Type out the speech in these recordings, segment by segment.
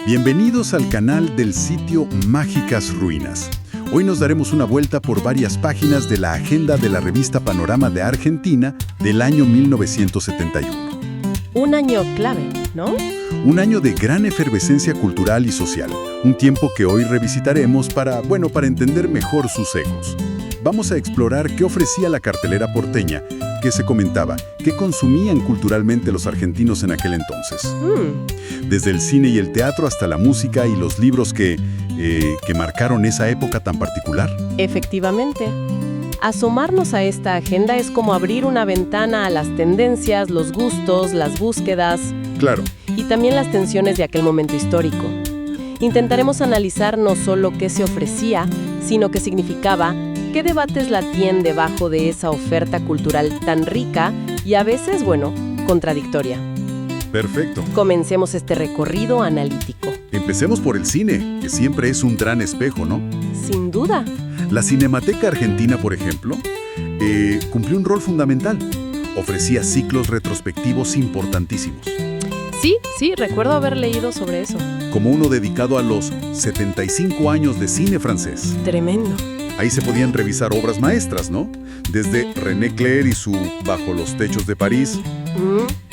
Bienvenidos al canal del sitio Mágicas Ruinas. Hoy nos daremos una vuelta por varias páginas de la agenda de la revista Panorama de Argentina del año 1971. Un año clave, ¿no? Un año de gran efervescencia cultural y social. Un tiempo que hoy revisitaremos para entender mejor sus ecos. Vamos a explorar qué ofrecía la cartelera porteña, qué se comentaba, qué consumían culturalmente los argentinos en aquel entonces. Desde el cine y el teatro hasta la música y los libros que marcaron esa época tan particular. Efectivamente. Asomarnos a esta agenda es como abrir una ventana a las tendencias, los gustos, las búsquedas. Claro. Y también las tensiones de aquel momento histórico. Intentaremos analizar no solo qué se ofrecía, sino qué significaba, qué debates latían debajo de esa oferta cultural tan rica y a veces, contradictoria. Perfecto. Comencemos este recorrido analítico. Empecemos por el cine, que siempre es un gran espejo, ¿no? Sin duda. La Cinemateca Argentina, por ejemplo, cumplió un rol fundamental. Ofrecía ciclos retrospectivos importantísimos. Sí, recuerdo haber leído sobre eso. Como uno dedicado a los 75 años de cine francés. Tremendo. Ahí se podían revisar obras maestras, ¿no? Desde René Clair y su Bajo los techos de París,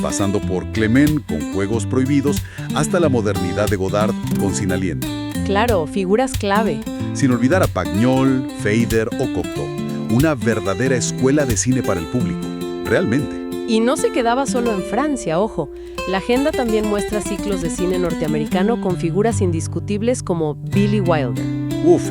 pasando por Clement con Juegos prohibidos, hasta la modernidad de Godard con Sin aliento. Claro, figuras clave. Sin olvidar a Pagnol, Feyder o Cocteau. Una verdadera escuela de cine para el público. Realmente. Y no se quedaba solo en Francia, ojo. La agenda también muestra ciclos de cine norteamericano con figuras indiscutibles como Billy Wilder.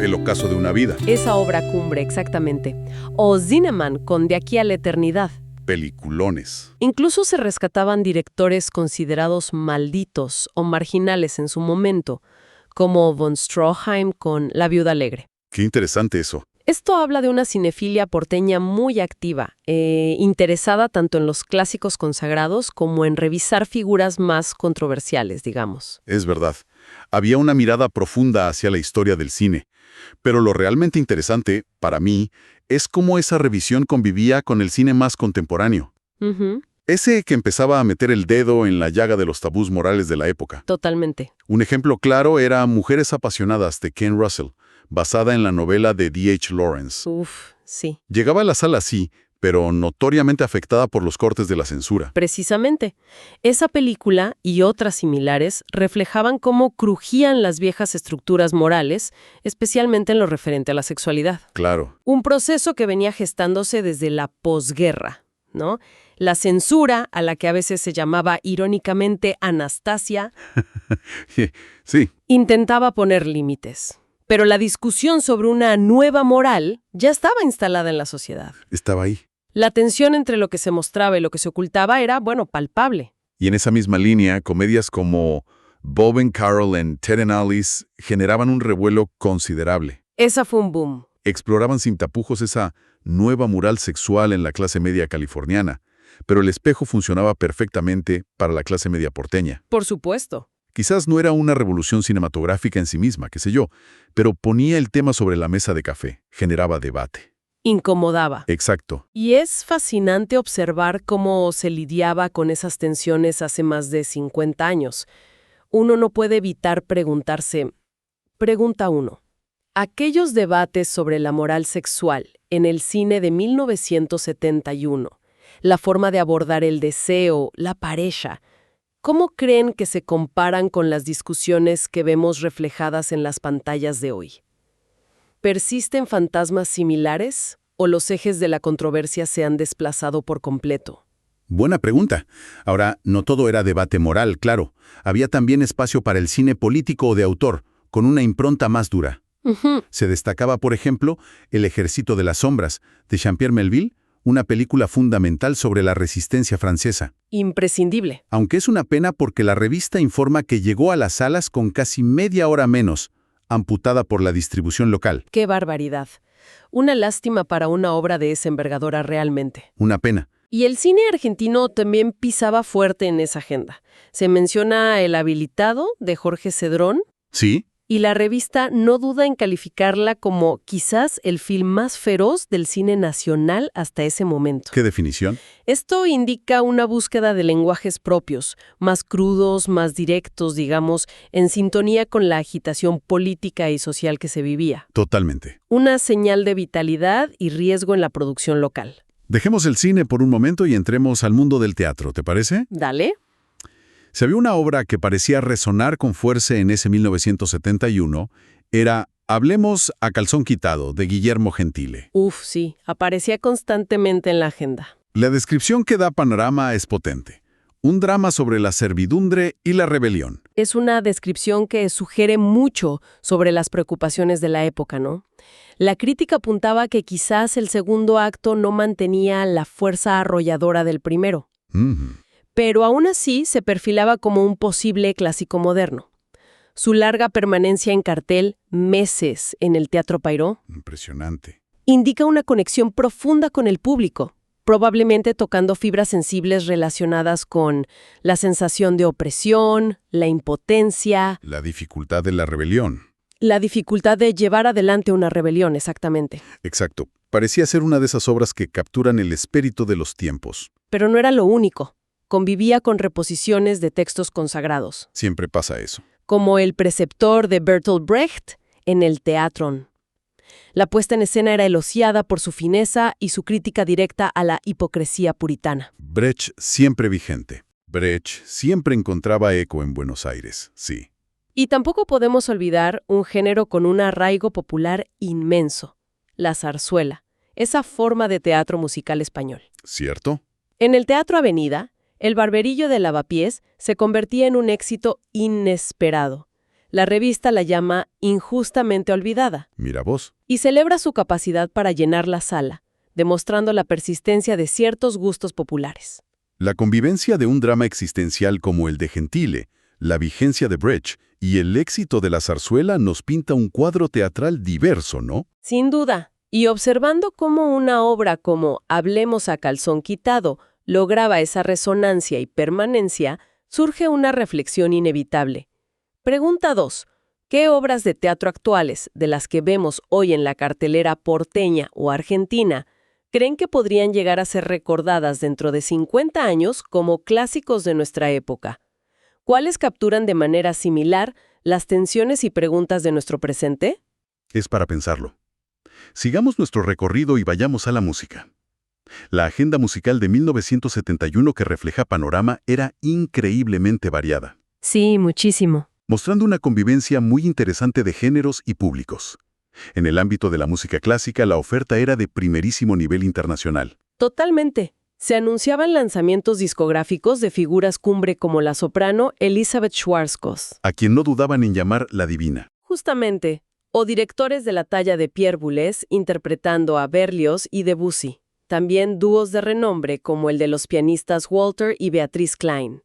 El ocaso de una vida. Esa obra cumbre, exactamente. O Zinnemann con De aquí a la eternidad. Peliculones. Incluso se rescataban directores considerados malditos o marginales en su momento, como von Stroheim con La viuda alegre. Qué interesante eso. Esto habla de una cinefilia porteña muy activa, interesada tanto en los clásicos consagrados como en revisar figuras más controversiales, digamos. Es verdad. Había una mirada profunda hacia la historia del cine. Pero lo realmente interesante, para mí, es cómo esa revisión convivía con el cine más contemporáneo. Ese que empezaba a meter el dedo en la llaga de los tabús morales de la época. Totalmente. Un ejemplo claro era Mujeres apasionadas de Ken Russell, basada en la novela de D.H. Lawrence. Sí. Llegaba a la sala así, pero notoriamente afectada por los cortes de la censura. Precisamente. Esa película y otras similares reflejaban cómo crujían las viejas estructuras morales, especialmente en lo referente a la sexualidad. Claro. Un proceso que venía gestándose desde la posguerra, ¿no? La censura, a la que a veces se llamaba irónicamente Anastasia, Sí. intentaba poner límites. Pero la discusión sobre una nueva moral ya estaba instalada en la sociedad. Estaba ahí. La tensión entre lo que se mostraba y lo que se ocultaba era, palpable. Y en esa misma línea, comedias como Bob and Carol en Ted and Alice generaban un revuelo considerable. Esa fue un boom. Exploraban sin tapujos esa nueva moral sexual en la clase media californiana, pero el espejo funcionaba perfectamente para la clase media porteña. Por supuesto. Quizás no era una revolución cinematográfica en sí misma, qué sé yo, pero ponía el tema sobre la mesa de café, generaba debate. Incomodaba. Exacto. Y es fascinante observar cómo se lidiaba con esas tensiones hace más de 50 años. Uno no puede evitar preguntarse, pregunta 1, aquellos debates sobre la moral sexual en el cine de 1971, la forma de abordar el deseo, la pareja, ¿cómo creen que se comparan con las discusiones que vemos reflejadas en las pantallas de hoy? ¿Persisten fantasmas similares o los ejes de la controversia se han desplazado por completo? Buena pregunta. Ahora, no todo era debate moral, claro. Había también espacio para el cine político o de autor, con una impronta más dura. Se destacaba, por ejemplo, El ejército de las sombras, de Jean-Pierre Melville, una película fundamental sobre la resistencia francesa. Imprescindible. Aunque es una pena porque la revista informa que llegó a las salas con casi media hora menos, amputada por la distribución local. ¡Qué barbaridad! Una lástima para una obra de esa envergadura realmente. Una pena. Y el cine argentino también pisaba fuerte en esa agenda. Se menciona El habilitado, de Jorge Cedrón. ¿Sí? Y la revista no duda en calificarla como quizás el film más feroz del cine nacional hasta ese momento. ¿Qué definición? Esto indica una búsqueda de lenguajes propios, más crudos, más directos, digamos, en sintonía con la agitación política y social que se vivía. Totalmente. Una señal de vitalidad y riesgo en la producción local. Dejemos el cine por un momento y entremos al mundo del teatro, ¿te parece? Dale. Si había una obra que parecía resonar con fuerza en ese 1971, era Hablemos a calzón quitado, de Guillermo Gentile. Uf, sí, aparecía constantemente en la agenda. La descripción que da Panorama es potente. Un drama sobre la servidumbre y la rebelión. Es una descripción que sugiere mucho sobre las preocupaciones de la época, ¿no? La crítica apuntaba que quizás el segundo acto no mantenía la fuerza arrolladora del primero. Pero aún así se perfilaba como un posible clásico moderno. Su larga permanencia en cartel, meses en el Teatro Payró, Impresionante. indica una conexión profunda con el público, probablemente tocando fibras sensibles relacionadas con la sensación de opresión, la impotencia, La dificultad de la rebelión. la dificultad de llevar adelante una rebelión, exactamente. Exacto. Parecía ser una de esas obras que capturan el espíritu de los tiempos. Pero no era lo único. Convivía con reposiciones de textos consagrados, Siempre pasa eso. como El preceptor de Bertolt Brecht en el Teatron. La puesta en escena era elogiada por su fineza y su crítica directa a la hipocresía puritana. Brecht siempre vigente. Brecht siempre encontraba eco en Buenos Aires, sí. Y tampoco podemos olvidar un género con un arraigo popular inmenso, la zarzuela, esa forma de teatro musical español. ¿Cierto? En el Teatro Avenida, El Barberillo de Lavapiés se convertía en un éxito inesperado. La revista la llama injustamente olvidada Mira vos. y celebra su capacidad para llenar la sala, demostrando la persistencia de ciertos gustos populares. La convivencia de un drama existencial como el de Gentile, la vigencia de Brecht y el éxito de la zarzuela nos pinta un cuadro teatral diverso, ¿no? Sin duda, y observando cómo una obra como Hablemos a calzón quitado lograba esa resonancia y permanencia, surge una reflexión inevitable. Pregunta 2. ¿Qué obras de teatro actuales, de las que vemos hoy en la cartelera porteña o argentina, creen que podrían llegar a ser recordadas dentro de 50 años como clásicos de nuestra época? ¿Cuáles capturan de manera similar las tensiones y preguntas de nuestro presente? Es para pensarlo. Sigamos nuestro recorrido y vayamos a la música. La agenda musical de 1971 que refleja Panorama era increíblemente variada, Sí, muchísimo. mostrando una convivencia muy interesante de géneros y públicos. En el ámbito de la música clásica, la oferta era de primerísimo nivel internacional. Totalmente. Se anunciaban lanzamientos discográficos de figuras cumbre como la soprano Elizabeth Schwarzkopf. A quien no dudaban en llamar la divina. Justamente. O directores de la talla de Pierre Boulez interpretando a Berlioz y Debussy. También dúos de renombre como el de los pianistas Walter y Beatrice Klein.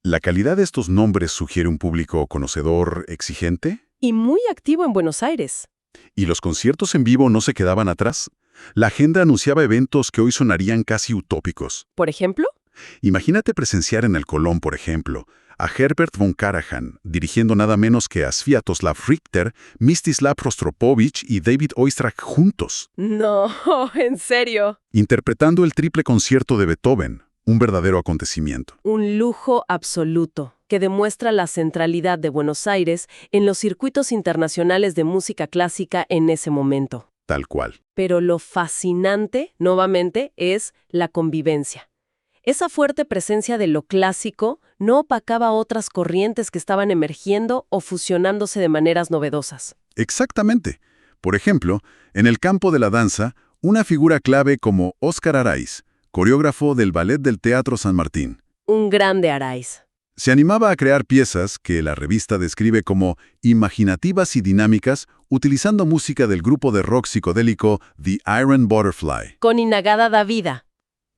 ¿La calidad de estos nombres sugiere un público conocedor, exigente? Y muy activo en Buenos Aires. ¿Y los conciertos en vivo no se quedaban atrás? La agenda anunciaba eventos que hoy sonarían casi utópicos. Por ejemplo, Imagínate presenciar en el Colón, por ejemplo, a Herbert von Karajan, dirigiendo nada menos que a Sviatoslav Richter, Mstislav Rostropovich y David Oistrakh juntos, no, en serio. interpretando el triple concierto de Beethoven, un verdadero acontecimiento. Un lujo absoluto que demuestra la centralidad de Buenos Aires en los circuitos internacionales de música clásica en ese momento. Tal cual. Pero lo fascinante, nuevamente, es la convivencia. Esa fuerte presencia de lo clásico no opacaba otras corrientes que estaban emergiendo o fusionándose de maneras novedosas. Exactamente. Por ejemplo, en el campo de la danza, una figura clave como Óscar Araiz, coreógrafo del Ballet del Teatro San Martín, Un grande Araiz. se animaba a crear piezas que la revista describe como imaginativas y dinámicas, utilizando música del grupo de rock psicodélico The Iron Butterfly. Con Inagada da Vida.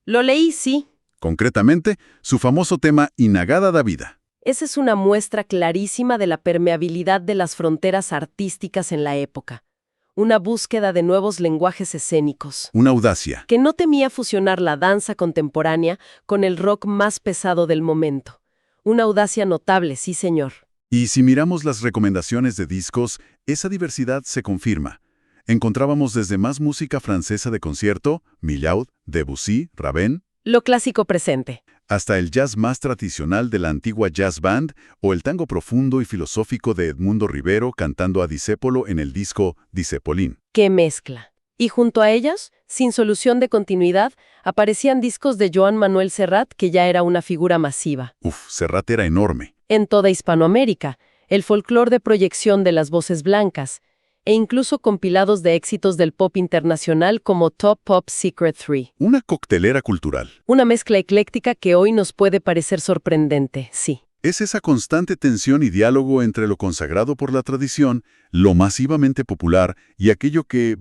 Lo leí, sí. Concretamente, su famoso tema Inagada da Vida. Esa es una muestra clarísima de la permeabilidad de las fronteras artísticas en la época. Una búsqueda de nuevos lenguajes escénicos, Una audacia. que no temía fusionar la danza contemporánea con el rock más pesado del momento. Una audacia notable, sí señor. Y si miramos las recomendaciones de discos, esa diversidad se confirma. Encontrábamos desde más música francesa de concierto, Milhaud, Debussy, Ravel, Lo clásico presente. hasta el jazz más tradicional de la antigua jazz band o el tango profundo y filosófico de Edmundo Rivero cantando a Discépolo en el disco Discepolín. ¡Qué mezcla! Y junto a ellas, sin solución de continuidad, aparecían discos de Joan Manuel Serrat, que ya era una figura masiva. Serrat era enorme. En toda Hispanoamérica, el folclore de proyección de las voces blancas, e incluso compilados de éxitos del pop internacional como Top Pop Secret 3. Una coctelera cultural. Una mezcla ecléctica que hoy nos puede parecer sorprendente, sí. Es esa constante tensión y diálogo entre lo consagrado por la tradición, lo masivamente popular y aquello que,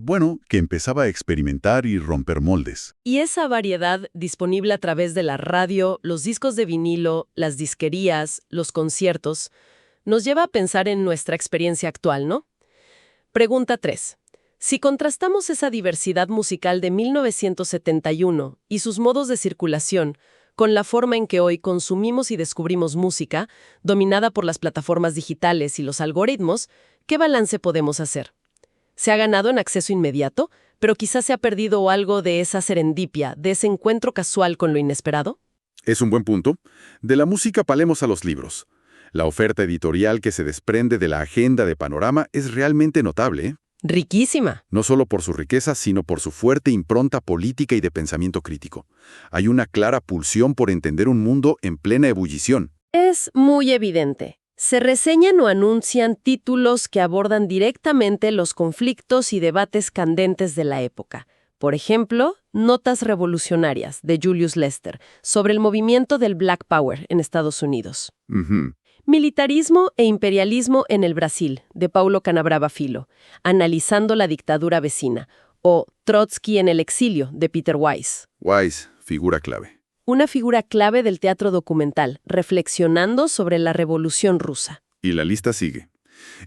que empezaba a experimentar y romper moldes. Y esa variedad disponible a través de la radio, los discos de vinilo, las disquerías, los conciertos, nos lleva a pensar en nuestra experiencia actual, ¿no? Pregunta 3. Si contrastamos esa diversidad musical de 1971 y sus modos de circulación con la forma en que hoy consumimos y descubrimos música, dominada por las plataformas digitales y los algoritmos, ¿qué balance podemos hacer? ¿Se ha ganado en acceso inmediato, pero quizás se ha perdido algo de esa serendipia, de ese encuentro casual con lo inesperado? Es un buen punto. De la música palemos a los libros. La oferta editorial que se desprende de la agenda de Panorama es realmente notable, ¿eh? Riquísima. No solo por su riqueza, sino por su fuerte impronta política y de pensamiento crítico. Hay una clara pulsión por entender un mundo en plena ebullición. Es muy evidente. Se reseñan o anuncian títulos que abordan directamente los conflictos y debates candentes de la época. Por ejemplo, Notas revolucionarias, de Julius Lester, sobre el movimiento del Black Power en Estados Unidos. Militarismo e imperialismo en el Brasil, de Paulo Canabrava Filho, analizando la dictadura vecina, o Trotsky en el exilio, de Peter Weiss. Weiss, figura clave. Una figura clave del teatro documental, reflexionando sobre la Revolución Rusa. Y la lista sigue.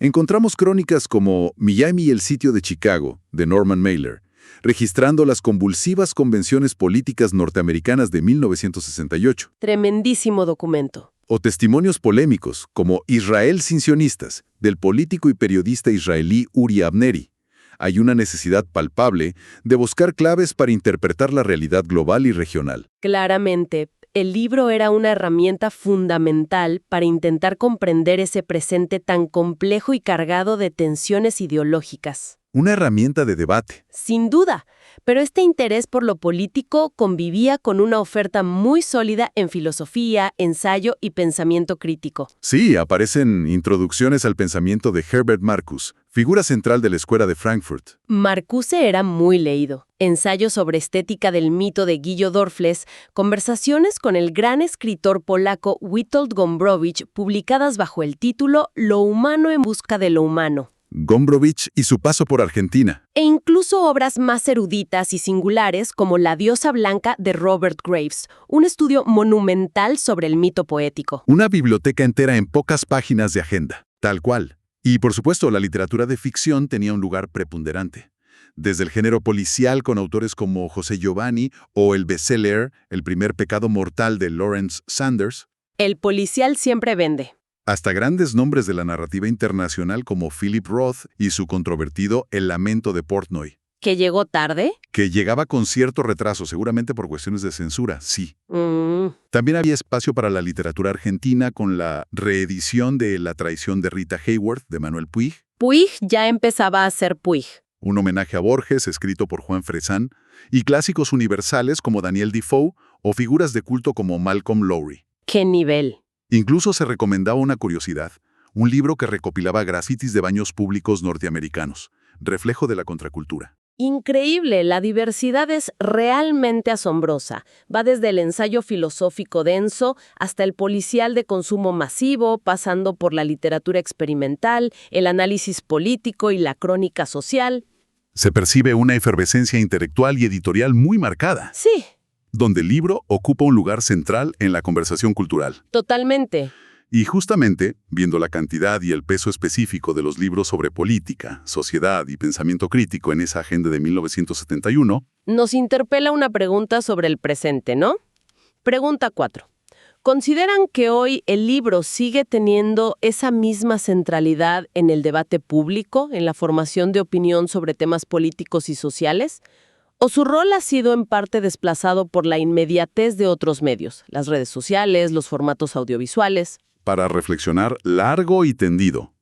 Encontramos crónicas como Miami y el sitio de Chicago, de Norman Mailer, registrando las convulsivas convenciones políticas norteamericanas de 1968. Tremendísimo documento. O testimonios polémicos, como Israel sin sionistas, del político y periodista israelí Uri Avneri. Hay una necesidad palpable de buscar claves para interpretar la realidad global y regional. Claramente, el libro era una herramienta fundamental para intentar comprender ese presente tan complejo y cargado de tensiones ideológicas. Una herramienta de debate. Sin duda, pero este interés por lo político convivía con una oferta muy sólida en filosofía, ensayo y pensamiento crítico. Sí, aparecen introducciones al pensamiento de Herbert Marcuse, figura central de la Escuela de Frankfurt. Marcuse era muy leído. Ensayos sobre estética del mito de Guillo Dorfles, conversaciones con el gran escritor polaco Witold Gombrowicz, publicadas bajo el título Lo humano en busca de lo humano. Gombrowicz y su paso por Argentina. E incluso obras más eruditas y singulares como La diosa blanca de Robert Graves, un estudio monumental sobre el mito poético. Una biblioteca entera en pocas páginas de agenda, tal cual. Y por supuesto, la literatura de ficción tenía un lugar preponderante. Desde el género policial con autores como José Giovanni o el bestseller El primer pecado mortal de Lawrence Sanders. El policial siempre vende. Hasta grandes nombres de la narrativa internacional como Philip Roth y su controvertido El lamento de Portnoy. ¿Que llegó tarde? Que llegaba con cierto retraso, seguramente por cuestiones de censura, sí. También había espacio para la literatura argentina con la reedición de La traición de Rita Hayworth, de Manuel Puig. Puig ya empezaba a ser Puig. Un homenaje a Borges, escrito por Juan Fresán, y clásicos universales como Daniel Defoe o figuras de culto como Malcolm Lowry. ¡Qué nivel! Incluso se recomendaba una curiosidad, un libro que recopilaba grafitis de baños públicos norteamericanos, reflejo de la contracultura. Increíble, la diversidad es realmente asombrosa. Va desde el ensayo filosófico denso hasta el policial de consumo masivo, pasando por la literatura experimental, el análisis político y la crónica social. Se percibe una efervescencia intelectual y editorial muy marcada. Sí. Donde el libro ocupa un lugar central en la conversación cultural. Totalmente. Y justamente, viendo la cantidad y el peso específico de los libros sobre política, sociedad y pensamiento crítico en esa agenda de 1971, nos interpela una pregunta sobre el presente, ¿no? Pregunta 4. ¿Consideran que hoy el libro sigue teniendo esa misma centralidad en el debate público, en la formación de opinión sobre temas políticos y sociales? ¿O su rol ha sido en parte desplazado por la inmediatez de otros medios, las redes sociales, los formatos audiovisuales? Para reflexionar largo y tendido,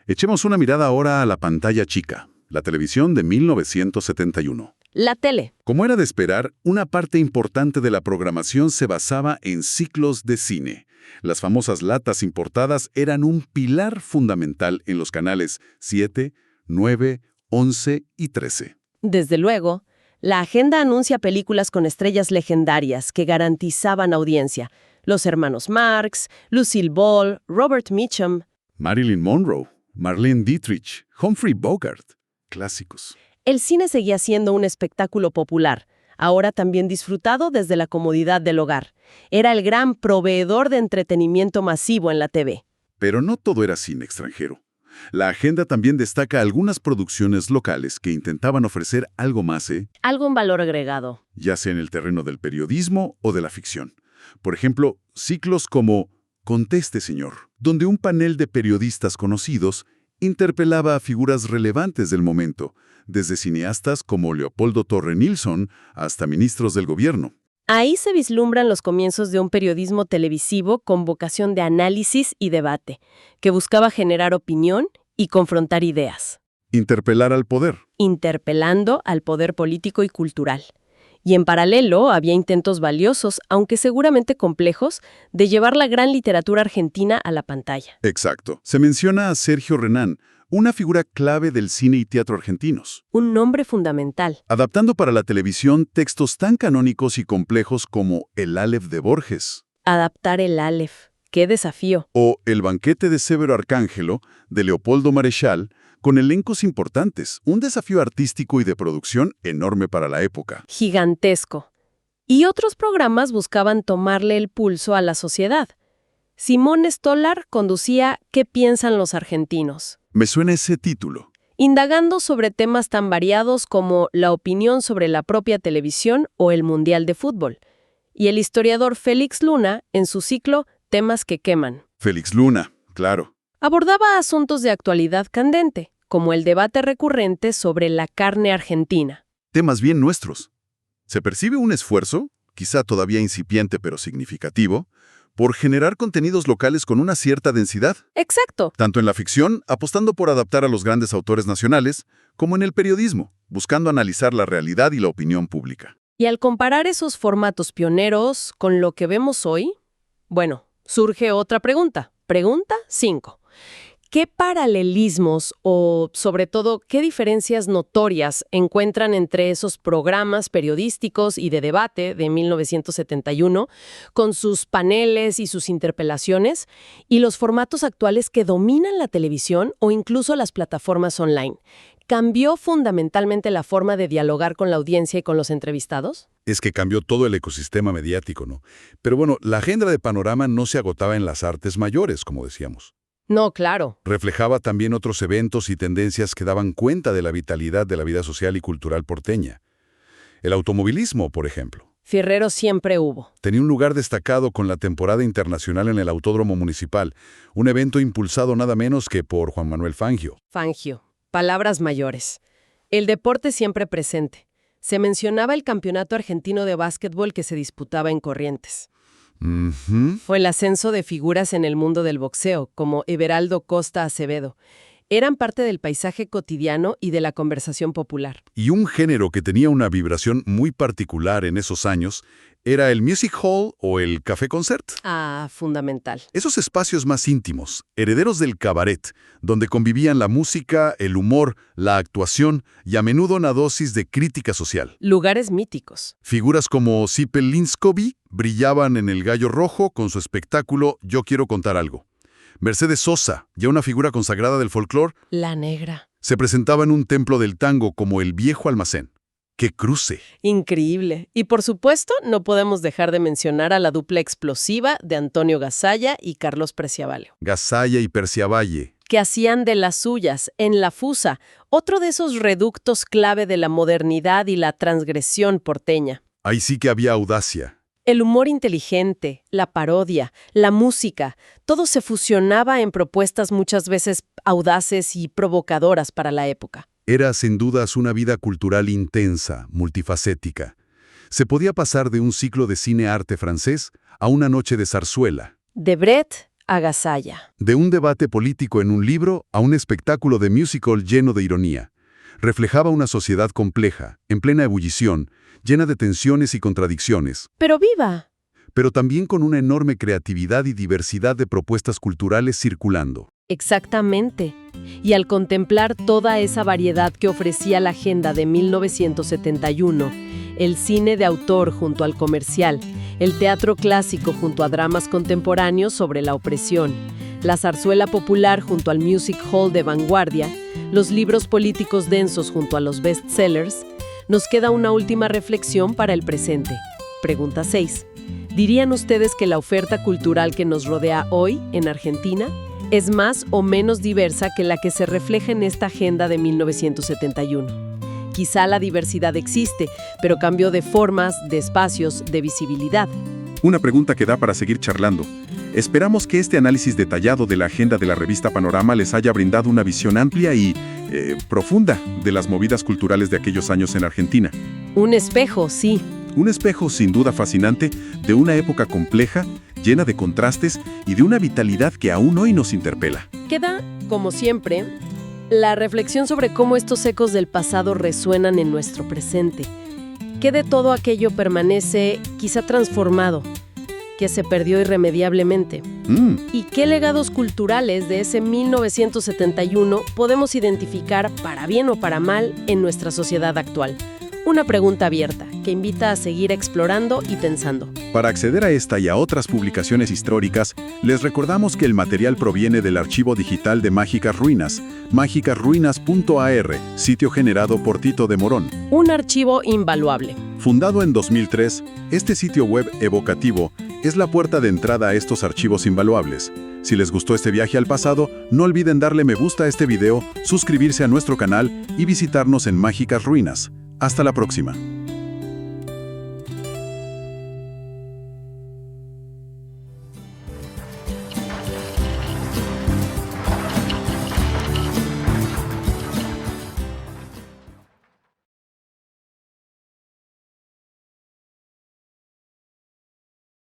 echemos una mirada ahora a la pantalla chica, la televisión de 1971. La tele. Como era de esperar, una parte importante de la programación se basaba en ciclos de cine. Las famosas latas importadas eran un pilar fundamental en los canales 7, 9, 11 y 13. Desde luego, la agenda anuncia películas con estrellas legendarias que garantizaban audiencia. Los hermanos Marx, Lucille Ball, Robert Mitchum. Marilyn Monroe, Marlene Dietrich, Humphrey Bogart. Clásicos. El cine seguía siendo un espectáculo popular, ahora también disfrutado desde la comodidad del hogar. Era el gran proveedor de entretenimiento masivo en la TV. Pero no todo era cine extranjero. La agenda también destaca algunas producciones locales que intentaban ofrecer algo más, Algo en valor agregado. ya sea en el terreno del periodismo o de la ficción. Por ejemplo, ciclos como Conteste, señor, donde un panel de periodistas conocidos interpelaba a figuras relevantes del momento, desde cineastas como Leopoldo Torre Nilsson hasta ministros del gobierno. Ahí se vislumbran los comienzos de un periodismo televisivo con vocación de análisis y debate, que buscaba generar opinión y confrontar ideas, Interpelar al poder. interpelando al poder político y cultural. Y en paralelo había intentos valiosos, aunque seguramente complejos, de llevar la gran literatura argentina a la pantalla. Exacto. Se menciona a Sergio Renán, una figura clave del cine y teatro argentinos, Un nombre fundamental. adaptando para la televisión textos tan canónicos y complejos como El Aleph de Borges Adaptar el Aleph. ¡Qué desafío! o El banquete de Severo Arcángelo de Leopoldo Marechal, con elencos importantes, un desafío artístico y de producción enorme para la época. Gigantesco. Y otros programas buscaban tomarle el pulso a la sociedad. Simón Stolar conducía ¿Qué piensan los argentinos?, Me suena ese título. indagando sobre temas tan variados como la opinión sobre la propia televisión o el Mundial de Fútbol. Y el historiador Félix Luna, en su ciclo Temas que queman, Félix Luna, claro. abordaba asuntos de actualidad candente, como el debate recurrente sobre la carne argentina. Temas bien nuestros. Se percibe un esfuerzo, quizá todavía incipiente pero significativo, por generar contenidos locales con una cierta densidad, Exacto. tanto en la ficción, apostando por adaptar a los grandes autores nacionales, como en el periodismo, buscando analizar la realidad y la opinión pública. Y al comparar esos formatos pioneros con lo que vemos hoy, bueno, surge otra pregunta. Pregunta 5. ¿Qué paralelismos o, sobre todo, qué diferencias notorias encuentran entre esos programas periodísticos y de debate de 1971, con sus paneles y sus interpelaciones, y los formatos actuales que dominan la televisión o incluso las plataformas online? ¿Cambió fundamentalmente la forma de dialogar con la audiencia y con los entrevistados? Es que cambió todo el ecosistema mediático, ¿no? Pero bueno, la agenda de Panorama no se agotaba en las artes mayores, como decíamos. No, claro. Reflejaba también otros eventos y tendencias que daban cuenta de la vitalidad de la vida social y cultural porteña. El automovilismo, por ejemplo. Fierrero siempre hubo. Tenía un lugar destacado con la temporada internacional en el Autódromo Municipal, un evento impulsado nada menos que por Juan Manuel Fangio. Fangio. Palabras mayores. El deporte siempre presente. Se mencionaba el campeonato argentino de básquetbol que se disputaba en Corrientes. Ujú. Fue el ascenso de figuras en el mundo del boxeo, como Everaldo Costa Acevedo. Eran parte del paisaje cotidiano y de la conversación popular. Y un género que tenía una vibración muy particular en esos años era el music hall o el café concert. Ah, fundamental. Esos espacios más íntimos, herederos del cabaret, donde convivían la música, el humor, la actuación y a menudo una dosis de crítica social. Lugares míticos. Figuras como Sipel Linscovy brillaban en el Gallo Rojo con su espectáculo Yo quiero contar algo. Mercedes Sosa, ya una figura consagrada del folclore, La Negra. se presentaba en un templo del tango como el Viejo Almacén. ¡Qué cruce! Increíble. Y por supuesto, no podemos dejar de mencionar a la dupla explosiva de Antonio Gasalla y Carlos Preciavallo, Gasalla y Perciavalle. que hacían de las suyas en La Fusa, otro de esos reductos clave de la modernidad y la transgresión porteña. Ahí sí que había audacia. El humor inteligente, la parodia, la música, todo se fusionaba en propuestas muchas veces audaces y provocadoras para la época. Era, sin dudas, una vida cultural intensa, multifacética. Se podía pasar de un ciclo de cine-arte francés a una noche de zarzuela. De Brett a Gasalla. De un debate político en un libro a un espectáculo de musical lleno de ironía. Reflejaba una sociedad compleja, en plena ebullición, llena de tensiones y contradicciones, Pero viva. pero también con una enorme creatividad y diversidad de propuestas culturales circulando. Exactamente. Y al contemplar toda esa variedad que ofrecía la agenda de 1971, el cine de autor junto al comercial, el teatro clásico junto a dramas contemporáneos sobre la opresión, la zarzuela popular junto al music hall de vanguardia, los libros políticos densos junto a los bestsellers, nos queda una última reflexión para el presente. Pregunta 6. ¿Dirían ustedes que la oferta cultural que nos rodea hoy, en Argentina, es más o menos diversa que la que se refleja en esta agenda de 1971? Quizá la diversidad existe, pero cambió de formas, de espacios, de visibilidad. Una pregunta que da para seguir charlando. Esperamos que este análisis detallado de la agenda de la revista Panorama les haya brindado una visión amplia y profunda de las movidas culturales de aquellos años en Argentina. Un espejo, sí. Un espejo sin duda fascinante de una época compleja, llena de contrastes y de una vitalidad que aún hoy nos interpela. Queda, como siempre, la reflexión sobre cómo estos ecos del pasado resuenan en nuestro presente. ¿Qué de todo aquello permanece quizá transformado, que se perdió irremediablemente? ¿Y qué legados culturales de ese 1971 podemos identificar, para bien o para mal, en nuestra sociedad actual? Una pregunta abierta, que invita a seguir explorando y pensando. Para acceder a esta y a otras publicaciones históricas, les recordamos que el material proviene del archivo digital de Mágicas Ruinas, mágicasruinas.ar, sitio generado por Tito de Morón. Un archivo invaluable. Fundado en 2003, este sitio web evocativo es la puerta de entrada a estos archivos invaluables. Si les gustó este viaje al pasado, no olviden darle me gusta a este video, suscribirse a nuestro canal y visitarnos en Mágicas Ruinas. Hasta la próxima.